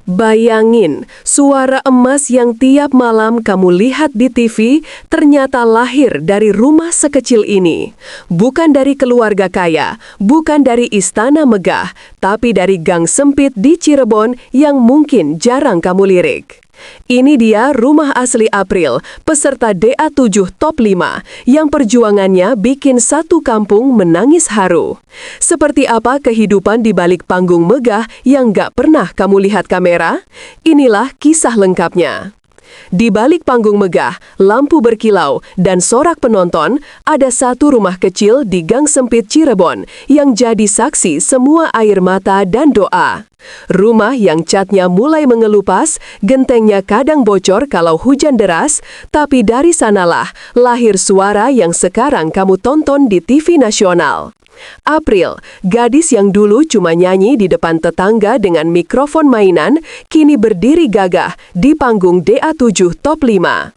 Bayangin, suara emas yang tiap malam kamu lihat di TV ternyata lahir dari rumah sekecil ini. Bukan dari keluarga kaya, bukan dari istana megah, tapi dari gang sempit di Cirebon yang mungkin jarang kamu lirik. Ini dia rumah asli April, peserta DA7 Top 5, yang perjuangannya bikin satu kampung menangis haru. Seperti apa kehidupan di balik panggung megah yang gak pernah kamu lihat kamera? Inilah kisah lengkapnya. Di balik panggung megah, lampu berkilau, dan sorak penonton, ada satu rumah kecil di gang sempit Cirebon yang jadi saksi semua air mata dan doa. Rumah yang catnya mulai mengelupas, gentengnya kadang bocor kalau hujan deras, tapi dari sanalah lahir suara yang sekarang kamu tonton di TV nasional. April, gadis yang dulu cuma nyanyi di depan tetangga dengan mikrofon mainan, kini berdiri gagah di panggung DA7 Top 5.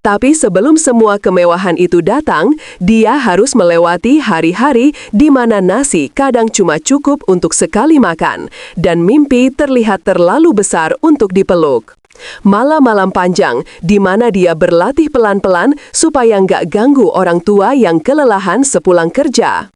Tapi sebelum semua kemewahan itu datang, dia harus melewati hari-hari di mana nasi kadang cuma cukup untuk sekali makan, dan mimpi terlihat terlalu besar untuk dipeluk. Malam-malam panjang di mana dia berlatih pelan-pelan supaya nggak ganggu orang tua yang kelelahan sepulang kerja.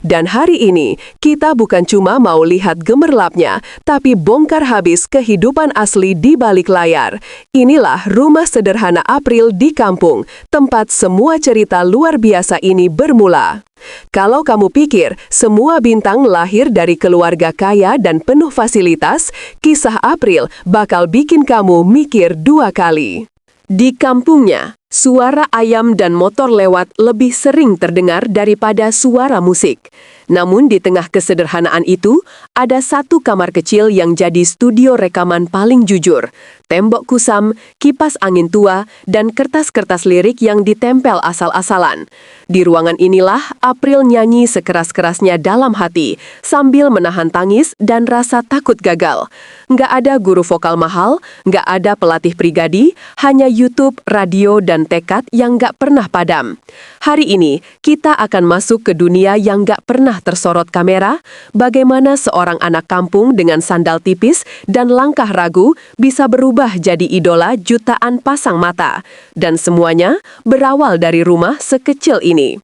Dan hari ini, kita bukan cuma mau lihat gemerlapnya, tapi bongkar habis kehidupan asli di balik layar. Inilah rumah sederhana April di kampung, tempat semua cerita luar biasa ini bermula. Kalau kamu pikir semua bintang lahir dari keluarga kaya dan penuh fasilitas, kisah April bakal bikin kamu mikir dua kali. Di kampungnya, suara ayam dan motor lewat lebih sering terdengar daripada suara musik. Namun di tengah kesederhanaan itu, ada satu kamar kecil yang jadi studio rekaman paling jujur. Tembok kusam, kipas angin tua, dan kertas-kertas lirik yang ditempel asal-asalan. Di ruangan inilah April nyanyi sekeras-kerasnya dalam hati, sambil menahan tangis dan rasa takut gagal. Nggak ada guru vokal mahal, nggak ada pelatih pribadi, hanya YouTube, radio, dan tekad yang nggak pernah padam. Hari ini, kita akan masuk ke dunia yang nggak pernah tersorot kamera, bagaimana seorang anak kampung dengan sandal tipis dan langkah ragu bisa berubah jadi idola jutaan pasang mata. Dan semuanya berawal dari rumah sekecil ini.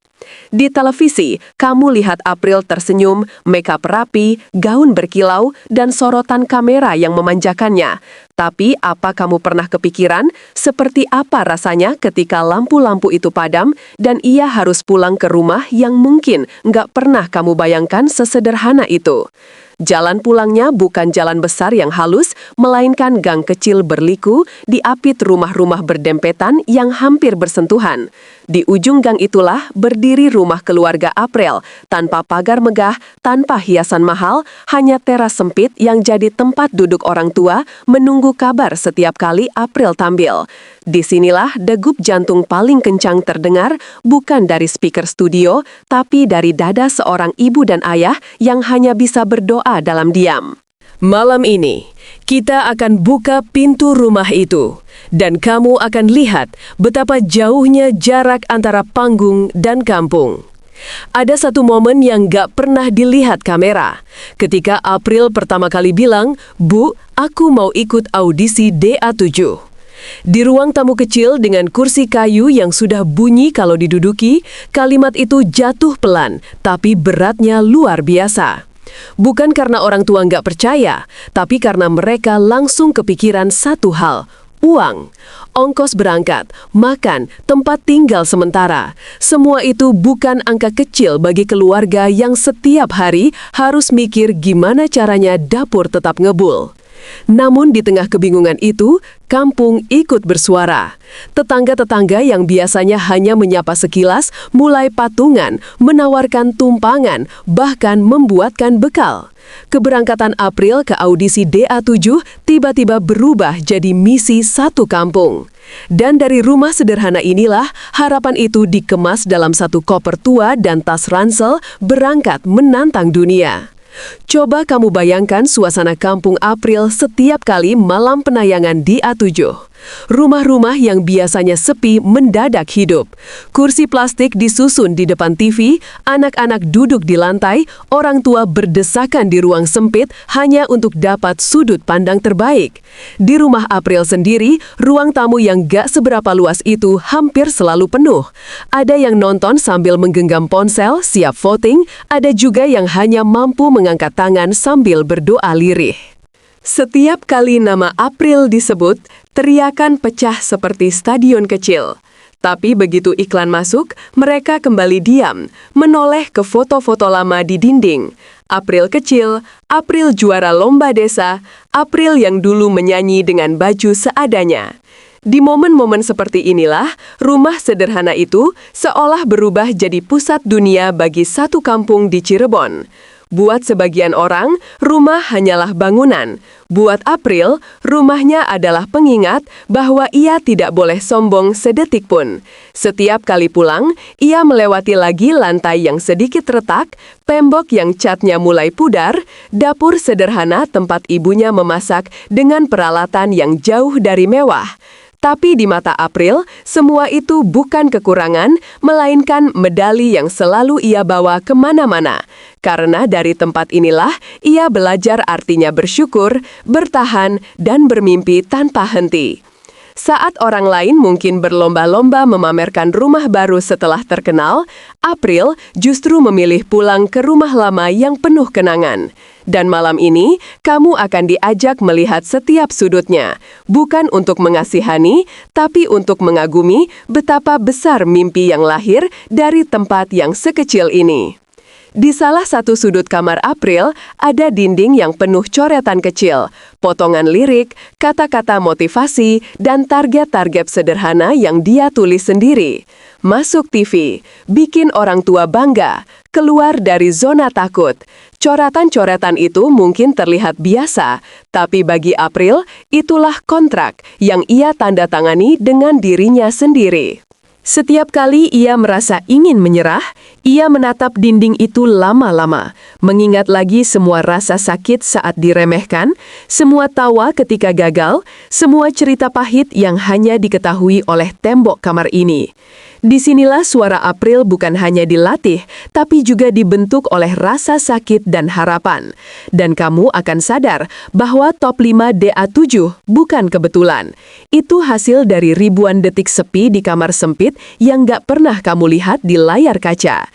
Di televisi, kamu lihat April tersenyum, makeup rapi, gaun berkilau, dan sorotan kamera yang memanjakannya. Tapi apa kamu pernah kepikiran seperti apa rasanya ketika lampu-lampu itu padam dan ia harus pulang ke rumah yang mungkin nggak pernah kamu bayangkan sesederhana itu? Jalan pulangnya bukan jalan besar yang halus, melainkan gang kecil berliku, diapit rumah-rumah berdempetan yang hampir bersentuhan. Di ujung gang itulah berdiri rumah keluarga April, tanpa pagar megah, tanpa hiasan mahal, hanya teras sempit yang jadi tempat duduk orang tua menunggu kabar setiap kali April tampil. Disinilah degup jantung paling kencang terdengar, bukan dari speaker studio, tapi dari dada seorang ibu dan ayah yang hanya bisa berdoa dalam diam. Malam ini, kita akan buka pintu rumah itu, dan kamu akan lihat betapa jauhnya jarak antara panggung dan kampung. Ada satu momen yang gak pernah dilihat kamera. Ketika April pertama kali bilang, "Bu, aku mau ikut audisi DA7." Di ruang tamu kecil dengan kursi kayu yang sudah bunyi kalau diduduki, kalimat itu jatuh pelan, tapi beratnya luar biasa. Bukan karena orang tua nggak percaya, tapi karena mereka langsung kepikiran satu hal, uang. Ongkos berangkat, makan, tempat tinggal sementara. Semua itu bukan angka kecil bagi keluarga yang setiap hari harus mikir gimana caranya dapur tetap ngebul. Namun di tengah kebingungan itu, kampung ikut bersuara. Tetangga-tetangga yang biasanya hanya menyapa sekilas, mulai patungan, menawarkan tumpangan, bahkan membuatkan bekal. Keberangkatan April ke audisi DA7 tiba-tiba berubah jadi misi satu kampung. Dan dari rumah sederhana inilah, harapan itu dikemas dalam satu koper tua dan tas ransel berangkat menantang dunia. Coba kamu bayangkan suasana kampung April setiap kali malam penayangan DA7. Rumah-rumah yang biasanya sepi mendadak hidup. Kursi plastik disusun di depan TV, anak-anak duduk di lantai, orang tua berdesakan di ruang sempit hanya untuk dapat sudut pandang terbaik. Di rumah April sendiri, ruang tamu yang gak seberapa luas itu hampir selalu penuh. Ada yang nonton sambil menggenggam ponsel, siap voting, ada juga yang hanya mampu mengangkat tangan sambil berdoa lirih. Setiap kali nama April disebut, teriakan pecah seperti stadion kecil. Tapi begitu iklan masuk, mereka kembali diam, menoleh ke foto-foto lama di dinding. April kecil, April juara lomba desa, April yang dulu menyanyi dengan baju seadanya. Di momen-momen seperti inilah, rumah sederhana itu seolah berubah jadi pusat dunia bagi satu kampung di Cirebon. Buat sebagian orang, rumah hanyalah bangunan. Buat April, rumahnya adalah pengingat bahwa ia tidak boleh sombong sedetik pun. Setiap kali pulang, ia melewati lagi lantai yang sedikit retak, tembok yang catnya mulai pudar, dapur sederhana tempat ibunya memasak dengan peralatan yang jauh dari mewah. Tapi di mata April, semua itu bukan kekurangan, melainkan medali yang selalu ia bawa kemana-mana. Karena dari tempat inilah, ia belajar artinya bersyukur, bertahan, dan bermimpi tanpa henti. Saat orang lain mungkin berlomba-lomba memamerkan rumah baru setelah terkenal, April justru memilih pulang ke rumah lama yang penuh kenangan. Dan malam ini, kamu akan diajak melihat setiap sudutnya, bukan untuk mengasihani, tapi untuk mengagumi betapa besar mimpi yang lahir dari tempat yang sekecil ini. Di salah satu sudut kamar April, ada dinding yang penuh coretan kecil, potongan lirik, kata-kata motivasi, dan target-target sederhana yang dia tulis sendiri. Masuk TV, bikin orang tua bangga, keluar dari zona takut. Coretan-coretan itu mungkin terlihat biasa, tapi bagi April, itulah kontrak yang ia tanda tangani dengan dirinya sendiri. Setiap kali ia merasa ingin menyerah, ia menatap dinding itu lama-lama, mengingat lagi semua rasa sakit saat diremehkan, semua tawa ketika gagal, semua cerita pahit yang hanya diketahui oleh tembok kamar ini. Disinilah suara April bukan hanya dilatih, tapi juga dibentuk oleh rasa sakit dan harapan. Dan kamu akan sadar bahwa top 5 DA7 bukan kebetulan. Itu hasil dari ribuan detik sepi di kamar sempit yang gak pernah kamu lihat di layar kaca.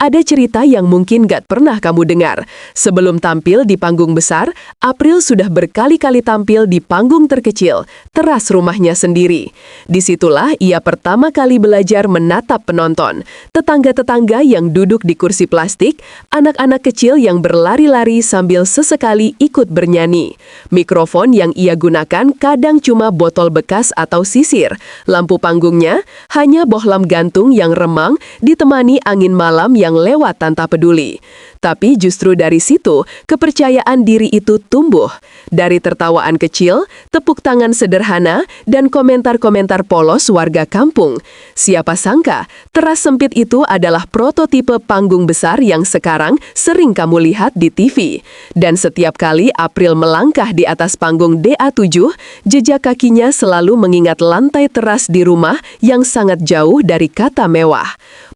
Ada cerita yang mungkin gak pernah kamu dengar. Sebelum tampil di panggung besar, April sudah berkali-kali tampil di panggung terkecil, teras rumahnya sendiri. Disitulah ia pertama kali belajar menatap penonton, tetangga-tetangga yang duduk di kursi plastik, anak-anak kecil yang berlari-lari sambil sesekali ikut bernyanyi. Mikrofon yang ia gunakan kadang cuma botol bekas atau sisir. Lampu panggungnya hanya bohlam gantung yang remang ditemani angin malam yang lewat tanpa peduli. Tapi justru dari situ, kepercayaan diri itu tumbuh. Dari tertawaan kecil, tepuk tangan sederhana, dan komentar-komentar polos warga kampung. Siapa sangka, teras sempit itu adalah prototipe panggung besar yang sekarang sering kamu lihat di TV. Dan setiap kali April melangkah di atas panggung DA7, jejak kakinya selalu mengingat lantai teras di rumah yang sangat jauh dari kata mewah.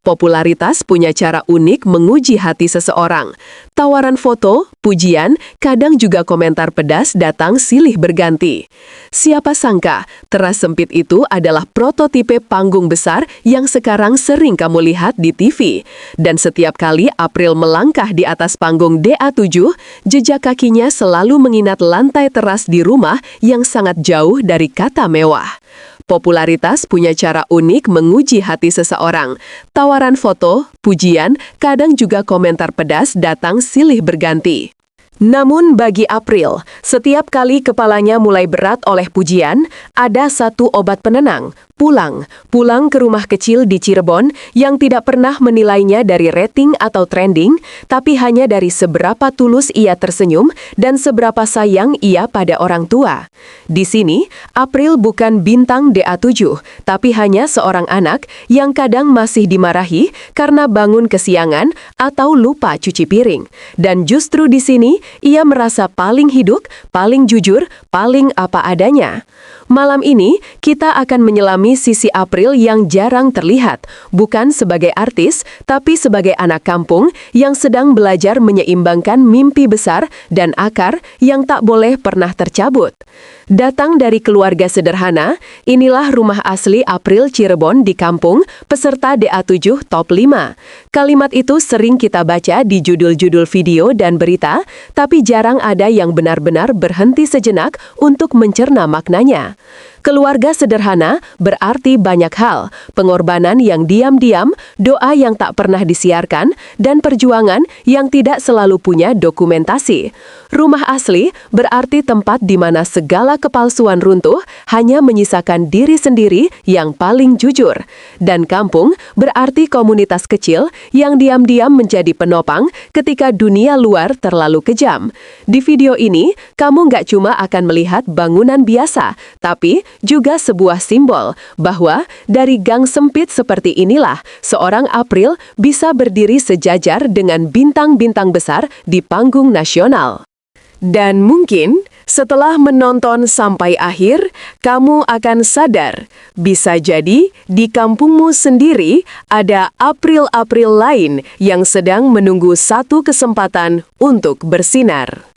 Popularitas punya cara unik menguji hati seseorang. Tawaran foto, pujian, kadang juga komentar pedas datang silih berganti. Siapa sangka, teras sempit itu adalah prototipe panggung besar yang sekarang sering kamu lihat di TV. Dan setiap kali April melangkah di atas panggung DA7, jejak kakinya selalu mengingat lantai teras di rumah yang sangat jauh dari kata mewah. Popularitas punya cara unik menguji hati seseorang. Tawaran foto, pujian, kadang juga komentar pedas datang silih berganti. Namun bagi April, setiap kali kepalanya mulai berat oleh pujian, ada satu obat penenang, pulang. Pulang ke rumah kecil di Cirebon yang tidak pernah menilainya dari rating atau trending, tapi hanya dari seberapa tulus ia tersenyum dan seberapa sayang ia pada orang tua. Di sini, April bukan bintang DA7, tapi hanya seorang anak yang kadang masih dimarahi karena bangun kesiangan atau lupa cuci piring. Dan justru di sini, ia merasa paling hidup, paling jujur, paling apa adanya. Malam ini, kita akan menyelami sisi April yang jarang terlihat, bukan sebagai artis, tapi sebagai anak kampung yang sedang belajar menyeimbangkan mimpi besar dan akar yang tak boleh pernah tercabut. Datang dari keluarga sederhana, inilah rumah asli April Cirebon di kampung, peserta DA7 Top 5. Kalimat itu sering kita baca di judul-judul video dan berita, tapi jarang ada yang benar-benar berhenti sejenak untuk mencerna maknanya. Keluarga sederhana berarti banyak hal, pengorbanan yang diam-diam, doa yang tak pernah disiarkan, dan perjuangan yang tidak selalu punya dokumentasi. Rumah asli berarti tempat di mana segala kepalsuan runtuh, hanya menyisakan diri sendiri yang paling jujur. Dan kampung berarti komunitas kecil yang diam-diam menjadi penopang ketika dunia luar terlalu kejam. Di video ini, kamu nggak cuma akan melihat bangunan biasa, tapi juga sebuah simbol bahwa dari gang sempit seperti inilah seorang April bisa berdiri sejajar dengan bintang-bintang besar di panggung nasional. Dan mungkin setelah menonton sampai akhir, kamu akan sadar, bisa jadi di kampungmu sendiri ada April-April lain yang sedang menunggu satu kesempatan untuk bersinar.